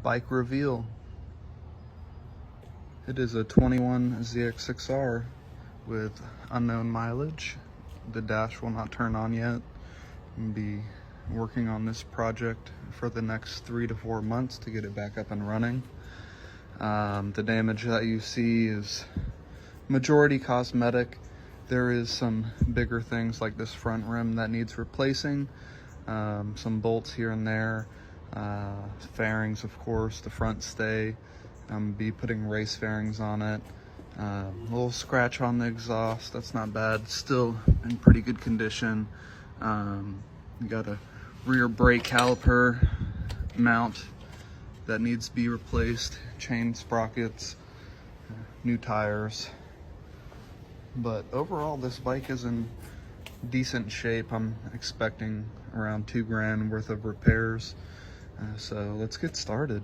bike reveal. It is a 21 ZX6R with unknown mileage. The dash will not turn on yet. I'll be working on this project for the next 3 to 4 months to get it back up and running. The damage that you see is majority cosmetic. There is some bigger things like this front rim that needs replacing, some bolts here and there, fairings, of course, the front stay. Be putting race fairings on it. A little scratch on the exhaust, that's not bad, still in pretty good condition. You got a rear brake caliper mount that needs to be replaced, chain sprockets, new tires. But overall, this bike is in decent shape. I'm expecting around $2 grand worth of repairs. So let's get started.